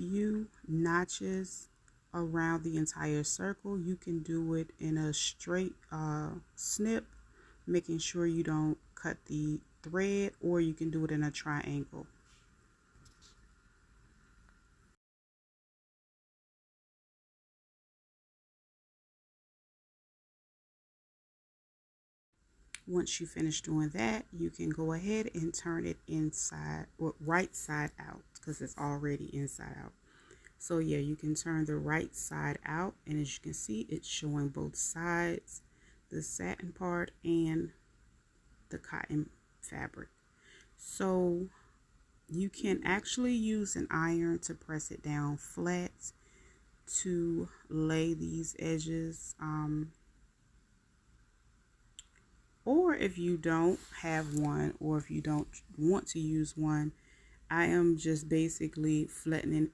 few notches around the entire circle. You can do it in a straight snip, making sure you don't cut the thread, or you can do it in a triangle. Once you finish doing that, you can go ahead and turn it inside or right side out, because it's already inside out. So yeah, you can turn the right side out, and as you can see, it's showing both sides, the satin part and the cotton fabric. So you can actually use an iron to press it down flat to lay these edges. Or if you don't have one, or if you don't want to use one, I am just basically flattening